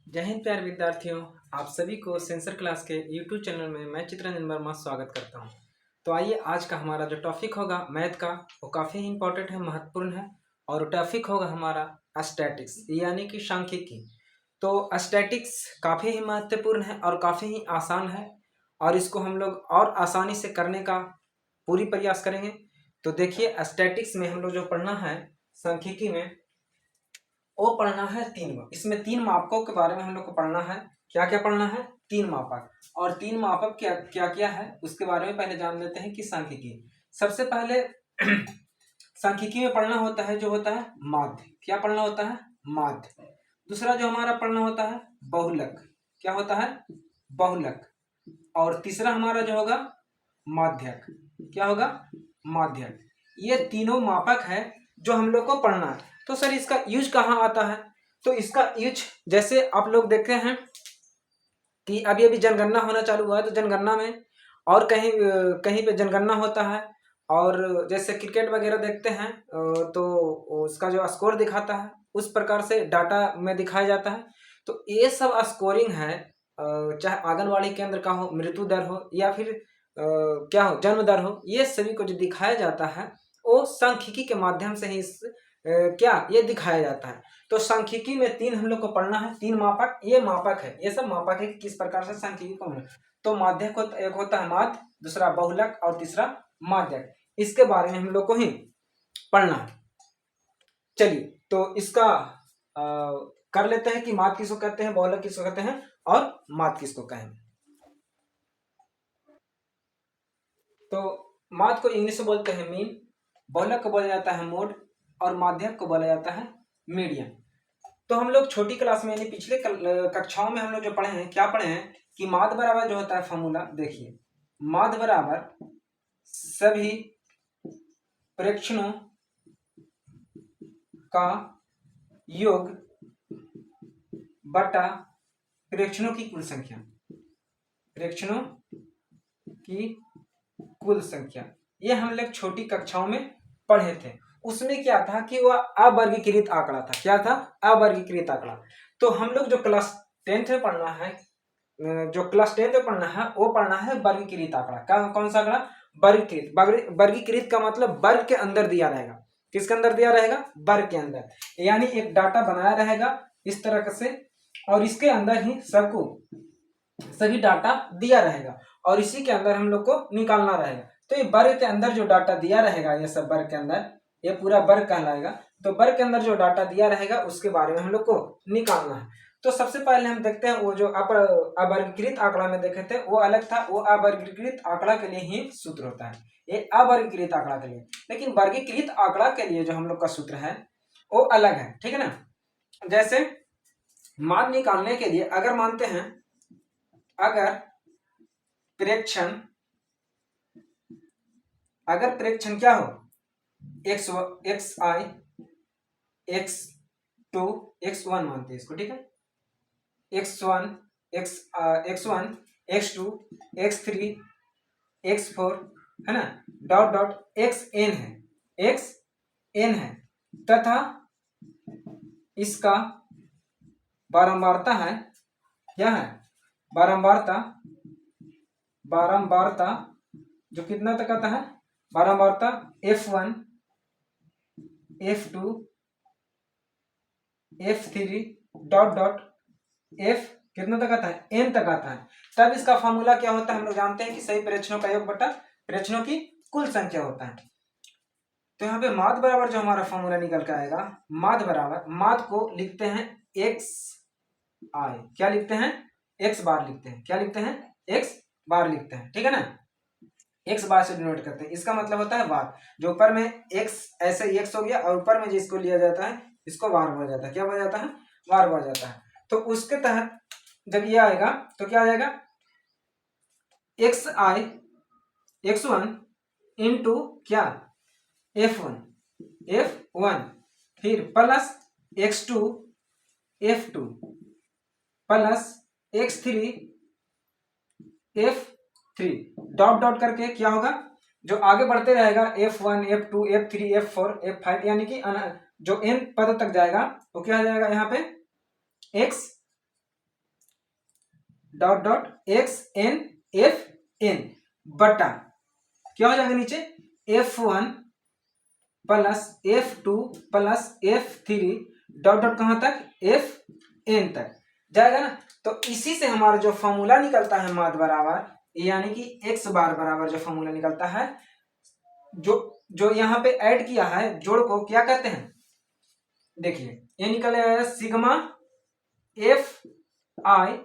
जय हिंद प्यारे विद्यार्थियों। आप सभी को सेंसर क्लास के यूट्यूब चैनल में मैं चित्रंजन वर्मा स्वागत करता हूं। तो आइए, आज का हमारा जो टॉपिक होगा मैथ का, वो काफ़ी इंपॉर्टेंट है, महत्वपूर्ण है। और टॉपिक होगा हमारा स्टैटिक्स, यानी कि सांख्यिकी। तो स्टैटिक्स काफ़ी ही महत्वपूर्ण है और काफ़ी ही आसान है, और इसको हम लोग और आसानी से करने का पूरी प्रयास करेंगे। तो देखिए, स्टैटिक्स में हम लोग जो पढ़ना है सांख्यिकी में, वो पढ़ना है तीन माप। इसमें तीन मापकों के बारे में हम लोग को पढ़ना है। क्या क्या पढ़ना है? तीन मापक। और तीन मापक क्या क्या क्या है उसके बारे में पहले जान लेते हैं कि सांख्यिकी। सबसे पहले सांख्यिकी में पढ़ना होता है जो होता है माध्य। क्या पढ़ना होता है? माध्य। दूसरा जो हमारा पढ़ना होता है बहुलक। क्या होता है? बहुलक। और तीसरा हमारा जो होगा माध्यक। क्या होगा? माध्यक। ये तीनों मापक है जो हम लोग को पढ़ना है। तो सर, इसका यूज कहाँ आता है? तो इसका यूज, जैसे आप लोग देखते हैं कि अभी अभी जनगणना होना चालू हुआ है, तो जनगणना में और कहीं कहीं पे जनगणना होता है। और जैसे क्रिकेट वगैरह देखते हैं तो उसका जो स्कोर दिखाता है, उस प्रकार से डाटा में दिखाया जाता है। तो ये सब स्कोरिंग है, चाहे आंगनवाड़ी केंद्र का हो, मृत्यु दर हो, या फिर क्या हो, जन्म दर हो, ये सभी को जो दिखाया जाता है वो सांख्यिकी के माध्यम से ही क्या ये दिखाया जाता है। तो सांख्यिकी में तीन हम लोग को पढ़ना है, तीन मापक। ये मापक है, ये सब मापक है किस प्रकार से सांख्यिकी को मिले। तो माध्यक को एक होता है माध्य, दूसरा बहुलक और तीसरा माध्यक। इसके बारे में हम लोग को ही पढ़ना है। चलिए, तो इसका कर लेते हैं कि माध्य किसको कहते हैं, बहुलक किसको कहते हैं और माध्य किसको कहेंगे। तो माध्य को इंग्लिश में बोलते हैं मीन, बहुलक को बोला जाता है मोड, और माध्यक को बोला जाता है मीडियन। तो हम लोग छोटी क्लास में, यानी पिछले कक्षाओं में हम लोग जो पढ़े हैं, क्या पढ़े हैं कि माध्य बराबर जो होता है फॉर्मूला, देखिए, माध्य बराबर सभी प्रेक्षणों का योग बटा प्रेक्षणों की कुल संख्या। प्रेक्षणों की कुल संख्या, ये हम लोग छोटी कक्षाओं में पढ़े थे। उसमें क्या था कि वह अवर्गीकृत आंकड़ा था। क्या था? अवर्गीकृत आंकड़ा। तो हम लोग जो क्लास 10th में पढ़ना है, वो पढ़ना है वर्गीकृत आंकड़ा। कौन सा आंकड़ा? वर्गीकृत। वर्गीकृत का मतलब वर्ग के अंदर दिया रहेगा। किसके अंदर दिया रहेगा? वर्ग के अंदर। यानी एक डाटा बनाया रहेगा इस तरह से, और इसके अंदर ही सबको सभी डाटा दिया रहेगा, और इसी के अंदर हम लोग को निकालना रहेगा। तो ये वर्ग के अंदर जो डाटा दिया रहेगा, ये सब वर्ग के अंदर, ये पूरा वर्ग कहलाएगा। तो वर्ग के अंदर जो डाटा दिया रहेगा उसके बारे में हम लोग को निकालना है। तो सबसे पहले हम देखते हैं, वो जो अवर्गीकृत आंकड़ा में देखे थे वो अलग था। वो अवर्गीकृत आंकड़ा के लिए ही सूत्र होता है, ये अवर्गीकृत आंकड़ा के लिए। लेकिन वर्गीकृत आंकड़ा के लिए जो हम लोग का सूत्र है वो अलग है, ठीक है ना। जैसे मान निकालने के लिए अगर मानते हैं, अगर प्रेक्षण क्या हो, x i x two x one मानते हैं इसको, ठीक है। X one x two x three x four, है ना, डॉट डॉट एक्स एन है, तथा इसका बारंबारता है। क्या है? बारंबारता जो कितना तक आता है? बारंबारता F1 F2 F3 dot dot F कितना तक आता है? N तक आता है। तब इसका फॉर्मूला क्या होता है? हम लोग जानते हैं कि सही प्रेक्षणों का योग बटा प्रेक्षणों की कुल संख्या होता है। तो यहाँ पे माध्य बराबर जो हमारा फॉर्मूला निकल के आएगा, माध्य बराबर, माध्य को लिखते हैं एक्स आई। क्या लिखते हैं? एक्स बार लिखते हैं। क्या लिखते हैं? एक्स बार लिखते हैं, ठीक है ना। एक्स बार से डिनोट करते हैं, इसका मतलब होता है वार। जो ऊपर में एक्स ऐसे एक्स हो गया, और ऊपर में जिसको लिया जाता है इसको वार बोला जाता है। क्या बोला जाता है? वार बोला जाता है। तो उसके तहत जब ये आएगा तो क्या आ जाएगा? X i x one into क्या? एफ वन, फिर plus x two F two, plus x three F three, dot dot करके क्या होगा? जो आगे बढ़ते रहेगा F1 F2 F3 F4 F5, यानी कि जो n पद तक जाएगा वो क्या आ जाएगा यहाँ पे? x dot dot x n F n बटा क्या हो जाएगा नीचे F1 plus F2 plus F3 dot dot कहां तक Fn तक जाएगा ना। तो इसी से हमारा जो फॉर्मूला निकलता है माद बराबर, यानी कि x बार बराबर जो फॉर्मूला निकलता है, जो जो यहाँ पे ऐड किया है जोड़ को क्या कहते हैं, देखिए ये निकलेगा सिग्मा एफ आई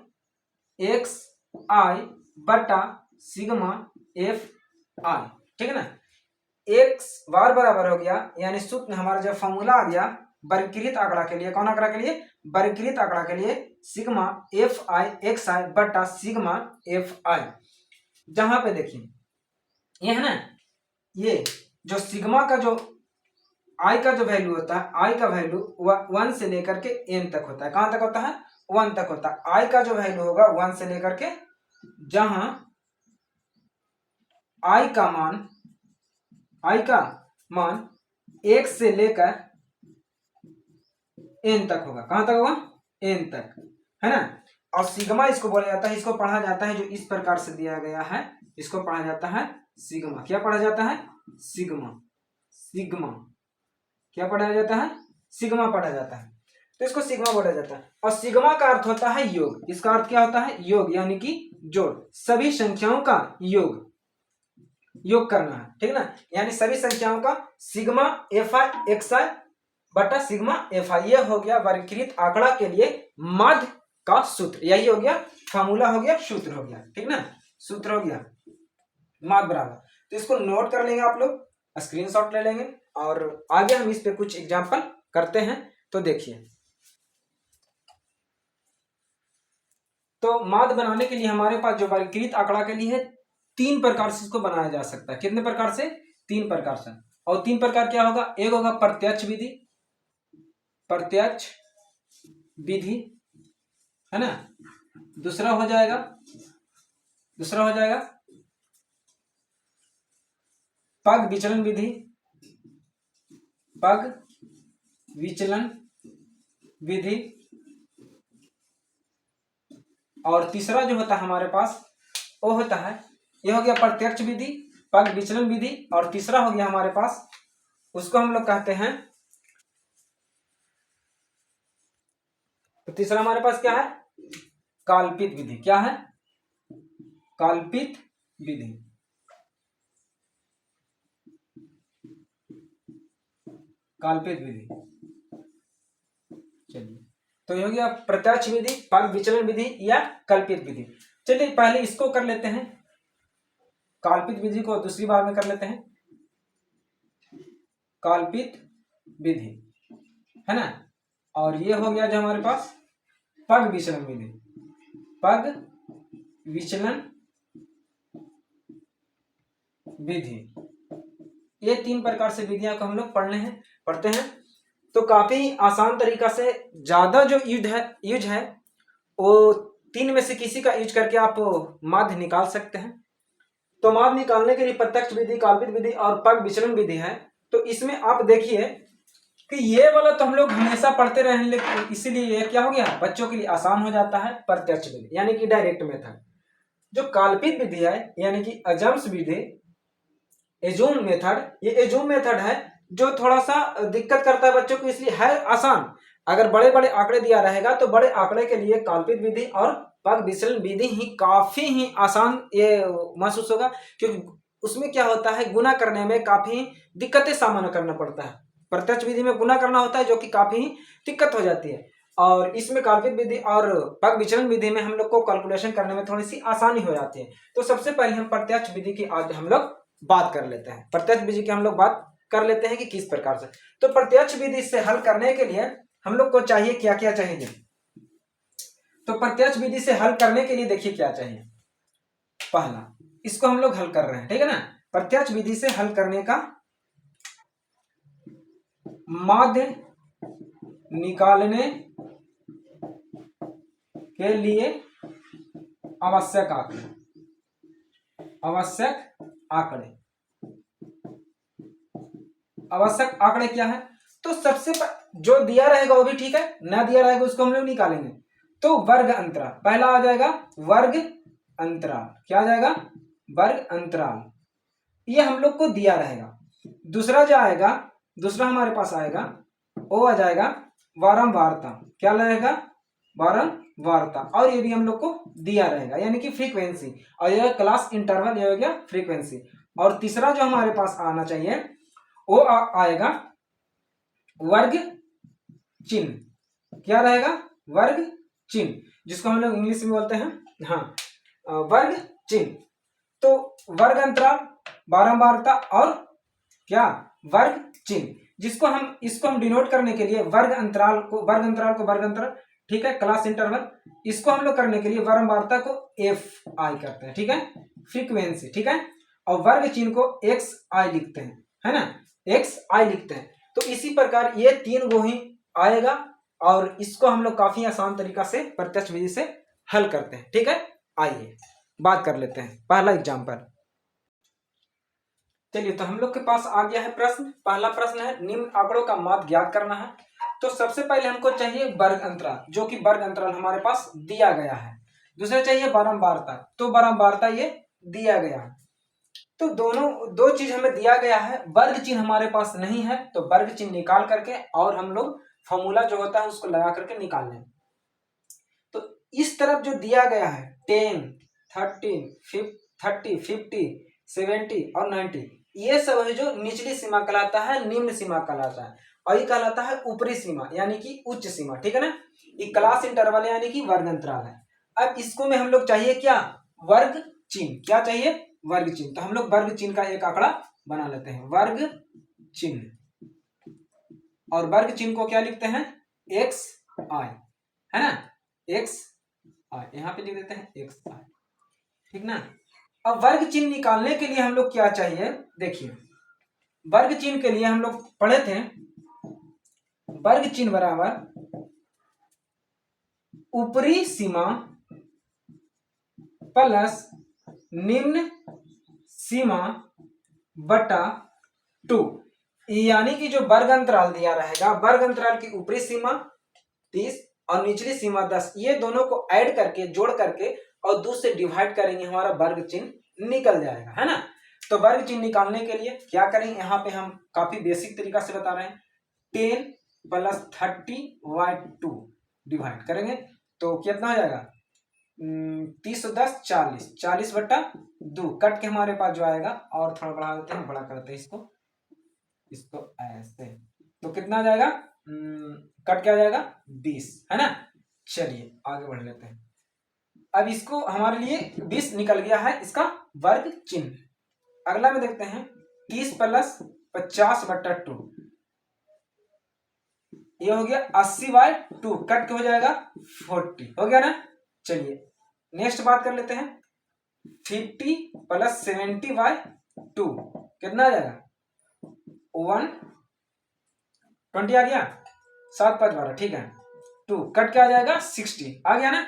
एक्स आई बटा सिग्मा एफ आई, ठीक है ना। एक्स बार बराबर हो गया, यानी सूत्र हमारा जब फॉर्मूला आ गया वर्गीकृत आंकड़ा के लिए, कौन आंकड़ा के लिए, वर्गीकृत आंकड़ा के लिए, सिग्मा एफ आई एक्स आई बटा सिग्मा एफ आई। जहां पे देखिए ये है ना, ये जो सिग्मा का जो आई का जो वैल्यू होता है, आई का वैल्यू 1 से लेकर के n तक होता है। कहां तक होता है, 1 तक होता है। आई का जो वैल्यू होगा 1 से लेकर के, जहां आई का मान 1 से लेकर n तक होगा। कहां तक होगा, n तक, है ना। और सिग्मा इसको बोला जाता है, इसको पढ़ा जाता है जो इस प्रकार से दिया गया है, इसको पढ़ा जाता है सिग्मा। क्या पढ़ा जाता है, सिग्मा। सिग्मा क्या पढ़ा जाता है, सिग्मा पढ़ा जाता है। तो इसको सिग्मा बोला जाता है। और सिग्मा का अर्थ होता है योग। इसका अर्थ क्या होता है, योग, यानी कि जोड़, सभी संख्याओं का योग करना है, ठीक ना। यानी सभी संख्याओं का सिग्मा एफ आई एक्स आई बटा सिग्मा एफ आई, ये हो गया वर्गीकृत आंकड़ा के लिए माध्य का सूत्र। यही हो गया फार्मूला, हो गया सूत्र, हो गया, ठीक ना, सूत्र हो गया माध्य बराबर। तो इसको नोट कर लेंगे आप लोग, स्क्रीनशॉट ले लेंगे, और आगे हम इस पे कुछ एग्जांपल करते हैं। तो देखिए, तो माध्य बनाने के लिए हमारे पास जो वर्गीकृत आंकड़ा के लिए है, 3 प्रकार से इसको बनाया जा सकता है। कितने प्रकार से, 3 प्रकार से। और 3 प्रकार क्या होगा, एक होगा प्रत्यक्ष विधि, प्रत्यक्ष विधि, है ना। दूसरा हो जाएगा पग विचलन विधि, पग विचलन विधि। और तीसरा जो होता है हमारे पास, वो होता है, ये हो गया प्रत्यक्ष विधि, पग विचलन विधि, और तीसरा हो गया हमारे पास, उसको हम लोग कहते हैं, तो तीसरा हमारे पास क्या है, कल्पित विधि। क्या है, कल्पित विधि। कल्पित विधि, चलिए, तो ये हो गया प्रत्यक्ष विधि, पग विचलन विधि या कल्पित विधि। चलिए पहले इसको कर लेते हैं, कल्पित विधि को दूसरी बार में कर लेते हैं। कल्पित विधि, है ना। और ये हो गया जो हमारे पास पग विचलन विधि, पग विचलन विधि। ये 3 प्रकार से विधियां को हम लोग पढ़ते हैं। तो काफी आसान तरीका से, ज्यादा जो यूज है वो 3 में से किसी का यूज करके आप माध्य निकाल सकते हैं। तो माध्य निकालने के लिए प्रत्यक्ष विधि, कल्पित विधि और पग विचलन विधि है। तो इसमें आप देखिए कि ये वाला तो हम लोग हमेशा पढ़ते रहे, लेकिन इसीलिए ये क्या हो गया, बच्चों के लिए आसान हो जाता है। प्रत्यक्ष विधि यानी कि डायरेक्ट मेथड। जो कल्पित विधि है यानी कि अजम्स विधि, एजूम मेथड, ये एजूम मेथड है जो थोड़ा सा दिक्कत करता है बच्चों को, इसलिए है आसान। अगर बड़े बड़े आंकड़े दिया रहेगा तो बड़े आंकड़े के लिए कल्पित विधि और पग विचलन विधि ही काफी ही आसान ये महसूस होगा, क्योंकि उसमें क्या होता है, गुना करने में काफी दिक्कतें सामना करना पड़ता है। प्रत्यक्ष विधि में गुना करना होता है जो कि काफी दिक्कत हो जाती है, और इसमें कल्पित विधि और पग विचलन विधि में हम लोग को कैलकुलेशन करने में थोड़ी सी आसानी हो जाती है। तो सबसे पहले हम प्रत्यक्ष विधि की आज हम लोग बात कर लेते हैं। प्रत्यक्ष विधि की हम लोग बात कर लेते हैं कि किस प्रकार से। तो प्रत्यक्ष विधि से हल करने के लिए हम लोग को चाहिए, क्या क्या चाहिए। तो प्रत्यक्ष विधि से हल करने के लिए देखिए क्या चाहिए। पहला, इसको हम लोग हल कर रहे हैं, ठीक है ना। प्रत्यक्ष विधि से हल करने का माध्य निकालने के लिए आवश्यक आंकड़े, आवश्यक आंकड़े क्या है। तो सबसे जो दिया रहेगा वो भी ठीक है, ना दिया रहेगा उसको हम लोग निकालेंगे। तो वर्ग अंतराल पहला आ जाएगा वर्ग अंतराल, क्या आ जाएगा वर्ग अंतराल, ये हम लोग को दिया रहेगा। दूसरा जो आएगा, दूसरा हमारे पास आएगा वो आ जाएगा वारंवारता, क्या रहेगा वारंवारता, और ये भी हम लोग को दिया रहेगा यानी कि फ्रीक्वेंसी, और यह क्लास इंटरवल, ये हो गया फ्रीक्वेंसी। और तीसरा जो हमारे पास आना चाहिए वो आएगा वर्ग चिन्ह, क्या रहेगा वर्ग चिन्ह, जिसको हम लोग इंग्लिश में बोलते हैं हाँ वर्ग चिन्ह। तो वर्ग अंतराल, बारंबारता और क्या वर्ग चिन्ह, जिसको हम इसको हम डिनोट करने के लिए वर्ग अंतराल को वर्ग अंतराल, ठीक है, क्लास इंटरवल, इसको हम लोग करने के लिए बारंबारता को एफ आई करते हैं, ठीक है, फ्रीक्वेंसी, ठीक है, और वर्ग चिन्ह को एक्स आई लिखते हैं, है ना, एक्स आई लिखते हैं। तो इसी प्रकार ये तीन गो ही आएगा और इसको हम लोग काफी आसान तरीका से प्रत्यक्ष विधि से हल करते हैं, ठीक है। आइए बात कर लेते हैं पहला एग्जाम्पल। चलिए, तो हम लोग के पास आ गया है प्रश्न। पहला प्रश्न है निम्न आंकड़ों का माध्य ज्ञात करना है। तो सबसे पहले हमको चाहिए वर्ग अंतराल, जो कि वर्ग अंतराल हमारे पास दिया गया है। दूसरा चाहिए बारंबारता, तो बारंबारता ये दिया गया है। तो दोनों दो चीज हमें दिया गया है, वर्ग चिन्ह हमारे पास नहीं है, तो वर्ग चिन्ह निकाल करके और हम लोग फॉर्मूला जो होता है उसको लगा करके निकाल लें। तो इस तरफ जो दिया गया है 10, 13, 30, 50, 70 और 90, ये सब है जो निचली सीमा कहलाता है, निम्न सीमा कहलाता है, और ये कहलाता है ऊपरी सीमा यानी कि उच्च सीमा, ठीक है ना। ये क्लास इंटरवल यानी कि वर्ग अंतराल है। अब इसको में हम लोग चाहिए क्या वर्ग चिन्ह, क्या चाहिए वर्ग चिन्ह। तो हम लोग वर्ग चिन्ह का एक आंकड़ा बना लेते हैं, वर्ग चिन्ह, और वर्ग चिन्ह को क्या लिखते हैं एक्स आई, है ना, एक्स आई, यहाँ पे लिख देते हैं एक्स आई, ठीक ना। अब वर्ग चिन्ह निकालने के लिए हम लोग क्या चाहिए, देखिए वर्ग चिन्ह के लिए हम लोग पढ़े थे वर्ग चिन्ह बराबर ऊपरी सीमा प्लस निम्न सीमा बटा 2, यानी कि जो वर्ग अंतराल दिया रहेगा, वर्ग अंतराल की ऊपरी सीमा 30 और निचली सीमा 10, ये दोनों को ऐड करके जोड़ करके और 2 से डिवाइड करेंगे, हमारा वर्ग चिन्ह निकल जाएगा, है ना। तो वर्ग चिन्ह निकालने के लिए क्या करेंगे, यहाँ पे हम काफी बेसिक तरीका से बता रहे हैं, 10 + 30/2 डिवाइड करेंगे तो कितना हो जाएगा 30 और 10 40, 40/2 कट के हमारे पास जो आएगा, और थोड़ा बढ़ा देते हैं, बड़ा करते हैं इसको ऐसे, तो कितना आ जाएगा कट क्या आ जाएगा 20, है ना। चलिए आगे बढ़ लेते हैं। अब इसको हमारे लिए 20 निकल गया है इसका वर्ग चिन्ह। अगला में देखते हैं 30 + 50/2, ये हो गया 80/2, कट के हो जाएगा 40, हो गया ना। चलिए नेक्स्ट बात कर लेते हैं 50 + 70/2, कितना आ जाएगा 120 आ गया, 7 5 12, ठीक है, 2 कट के आ जाएगा 60, आ गया ना।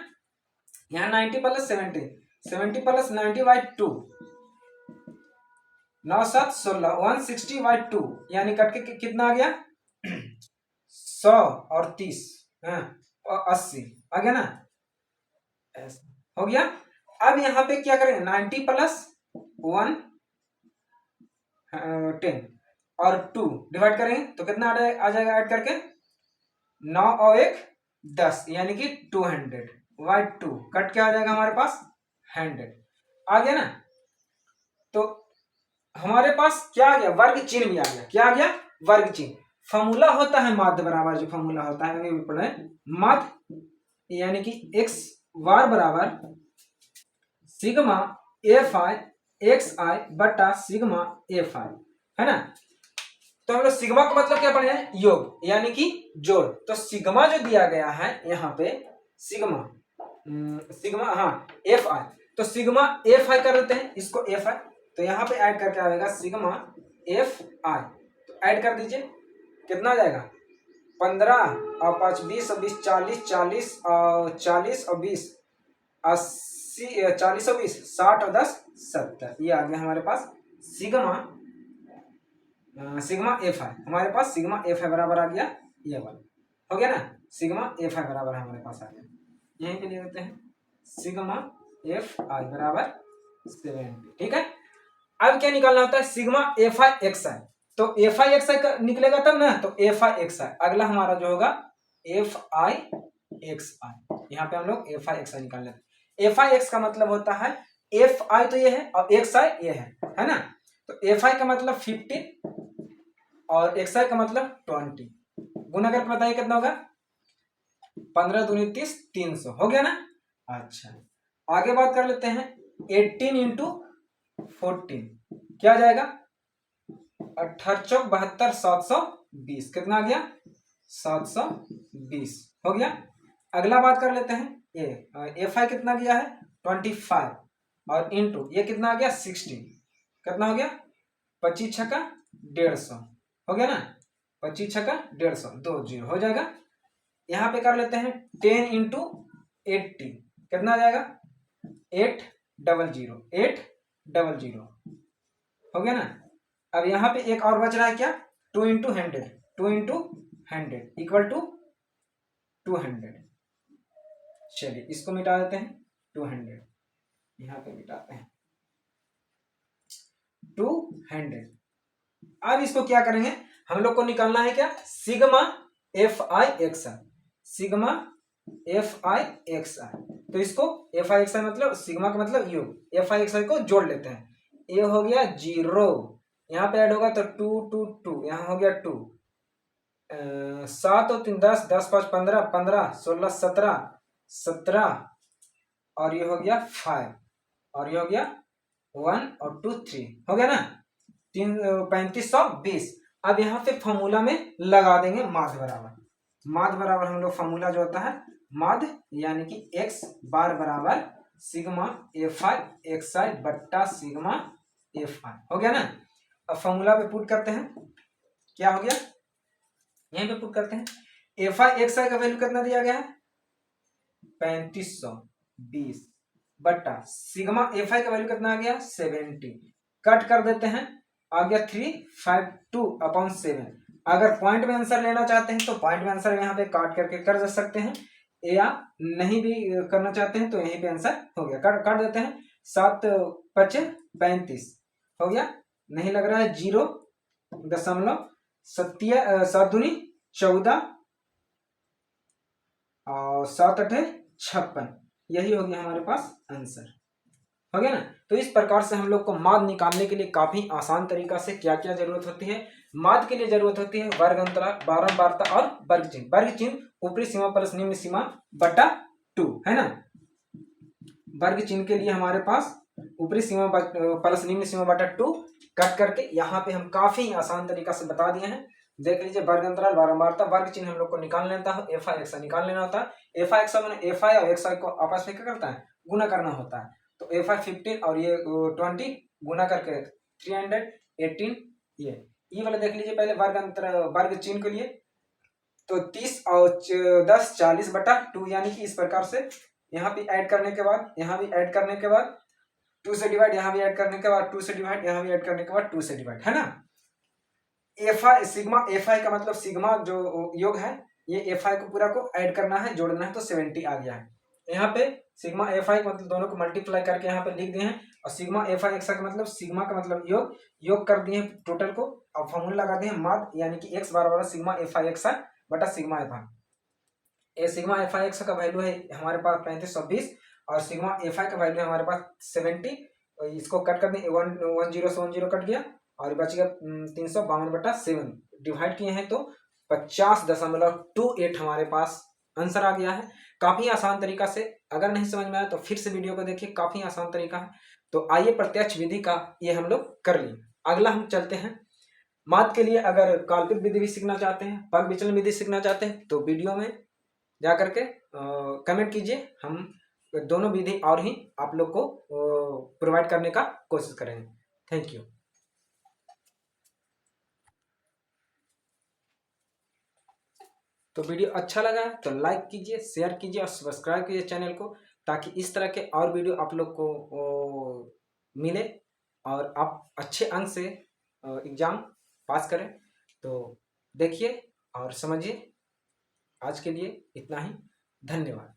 यहाँ 90 + 70, 70 + 90/2, 9 7 16, 160/2, यानी कट के कितना आ गया 100 और 30, और 80, आ गया ना, हो गया। अब यहाँ पे क्या करेंगे 90 + 110 और 2 डिवाइड करेंगे तो कितना आ जाएगा ऐड करके 9 और 1 10, यानी कि 200/2, कट क्या आ जाएगा हमारे पास 100, आ गया ना। तो हमारे पास क्या आ गया वर्ग चिन्ह भी आ गया, क्या आ गया वर्ग चिन्ह। फॉर्मूला होता है माध्य बराबर, जो फॉर्मूला होता है पढ़े माध्य, यानी कि x बार बराबर सिग्मा एफ आई एक्स आई बटा सिग्मा एफ आई, है ना। तो हम लोग सिग्मा का मतलब क्या पढ़े हैं योग, यानी कि जोड़। तो सिग्मा जो दिया गया है यहाँ पे सिग्मा हाँ एफ आई, तो सिग्मा एफ आई कर देते हैं इसको एफ आई, तो यहाँ पे ऐड करके आएगा सिग्मा एफ आई, तो ऐड कर दीजिए कितना आ जाएगा 15 और 5 20 और 20 40, 40 और 40 और 20 80, 40 और 20 60 और 10 70, ये आ गया हमारे पास सिग्मा एफ आई, हमारे पास सिग्मा एफ आई बराबर आ गया, ये वाला हो गया ना, सिग्मा एफ आई बराबर हमारे पास आ गया। यहीं पे ले लेते हैं सिग्मा एफ आई बराबर 70। ठीक है, अब क्या निकालना होता है sigma F I X I. तो एफ आई एक्स आई निकलेगा तब ना, तो एफ आई एक्स आई अगला हमारा जो होगा एफ आई एक्स आई। यहाँ पे हम लोग एफ आई एक्स आई निकाल लेते हैं। एफ आई एक्स का मतलब होता है एफ आई तो ये है और एक्स आई ये है ना। तो एफ आई का मतलब 15 और एक्स आई का मतलब 20। गुना करके बताइए कितना होगा, 15 दूनी 30, 300 हो गया ना। अच्छा, आगे बात कर लेते हैं 18 इंटू 14 क्या आ जाएगा, 18 चौक 72, 720 कितना आ गया, 720 हो गया। अगला बात कर लेते हैं ये एफ आई कितना गया है 25 और इंटू ये कितना आ गया 16 कितना हो गया, 25 छक्का 150 हो गया ना, 25 छक्का 150 2 0 हो जाएगा। यहाँ पे कर लेते हैं 10 इंटू 80 कितना आ जाएगा 800 800 हो गया ना। अब यहाँ पे एक और बच रहा है क्या, 2 इंटू 100 2 इंटू 100 इक्वल टू 200। चलिए इसको मिटा देते हैं 200, यहाँ पे मिटाते हैं 200। अब इसको क्या करेंगे, हम लोग को निकालना है क्या sigma F I X I, sigma F I X I. तो इसको एफ आई एक्स आई मतलब सिग्मा का मतलब योग, एफ आई एक्स आई को जोड़ लेते हैं। ये हो गया 0, यहाँ पे ऐड होगा तो 2 2 2 यहाँ हो गया 2, 7 और 3 10 10 5 15 15 16 17 17 और ये हो गया 5 और ये हो गया 1 और 2 3 हो गया ना, 3520। अब यहाँ पे फॉर्मूला में लगा देंगे माध्य बराबर, माध्य बराबर हम लोग फॉर्मूला जो होता है माध्य यानी कि x बार बराबर सिग्मा एफ आई एक्स आई बट्टा सिग्मा एफ आई हो गया ना। अब फॉर्मूला पे पुट करते हैं, क्या हो गया यहीं पे पुट करते हैं, एफ आई एक्स आई का वैल्यू कितना दिया गया है 3520 बट्टा सिग्मा एफ आई का वैल्यू कितना आ गया 70, कट कर देते हैं आ गया 352/7। अगर पॉइंट में आंसर लेना चाहते हैं तो पॉइंट में आंसर यहाँ पे काट करके कर सकते हैं, या नहीं भी करना चाहते हैं तो यहीं पे आंसर हो गया, काट देते हैं 7 5 35 हो गया, नहीं लग रहा है 0.7 दूनी 14 और 7 8 56, यही हो गया हमारे पास आंसर हो गया ना। तो इस प्रकार से हम लोग को माध्य निकालने के लिए काफी आसान तरीका से क्या क्या जरूरत होती है, माध्य के लिए जरूरत होती है वर्ग अंतराल, बारंबारता और वर्ग चिन्ह। वर्ग चिन्ह ऊपरी सीमा प्लस निम्न सीमा बटा 2 है ना। वर्ग चिन्ह के लिए हमारे पास ऊपरी सीमा प्लस निम्न सीमा बटा 2 कट करके यहाँ पे हम काफी आसान तरीका से बता दिए हैं। देख लीजिए वर्ग अंतराल, बारंबारता, वर्ग चिन्ह हम लोग को निकाल लेता है, एफ आई एक्स आई निकाल लेना होता है। एफ आई एक्स आई मैंने एफ आई और एक्स आई को आपस में क्या करता है गुना करना होता है। तो एफ आई 15 और ये 20 गुना करके 318 ये वाला देख लीजिए पहले वर्ग अंतर वर्ग चिन्ह के लिए, तो 30 और 10 40 बटा 2 यानी कि इस प्रकार से यहाँ भी ऐड करने के बाद यहाँ भी ऐड करने के बाद 2 से डिवाइड, यहाँ भी ऐड करने के बाद 2 से डिवाइड, यहाँ भी ऐड करने के बाद 2 से डिवाइड है ना। एफ आई सिग्मा एफ आई का मतलब सिग्मा जो योग है ये एफ आई को पूरा को ऐड करना है जोड़ना है, तो 70 आ गया है। यहाँ पे सिग्मा एफ आई मतलब दोनों को मल्टीप्लाई करके यहाँ पे लिख दिए हैं, और सिग्मा एफ आई एक्स का मतलब सिग्मा का मतलब योग कर दिए टोटल को, और फॉर्मूला लगा दिए माध्य यानी कि x बराबर सिग्मा एफ आई एक्स बटा सिग्मा एफ आई। ये सिग्मा एफ आई एक्स का वैल्यू है हमारे पास 3520 और सिग्मा एफ आई का वैल्यू है हमारे पास 70। इसको कट कर दिए 10 से 10 कट गया और बच गया 352/7 डिवाइड किए हैं तो 50.28 हमारे पास आंसर आ गया है। काफी आसान तरीका से, अगर नहीं समझ में आया तो फिर से वीडियो को देखिए, काफी आसान तरीका है। तो आइए प्रत्यक्ष विधि का ये हम लोग कर लिए। अगला हम चलते हैं माध्य के लिए, अगर काल्पनिक विधि भी सीखना चाहते हैं, पग विचलन विधि सीखना चाहते हैं तो वीडियो में जा करके कमेंट कीजिए, हम दोनों विधि और ही आप लोग को प्रोवाइड करने का कोशिश करेंगे। Thank you. तो वीडियो अच्छा लगा तो लाइक कीजिए, शेयर कीजिए और सब्सक्राइब कीजिए चैनल को, ताकि इस तरह के और वीडियो आप लोग को मिले और आप अच्छे अंक से एग्ज़ाम पास करें। तो देखिए और समझिए। आज के लिए इतना ही, धन्यवाद।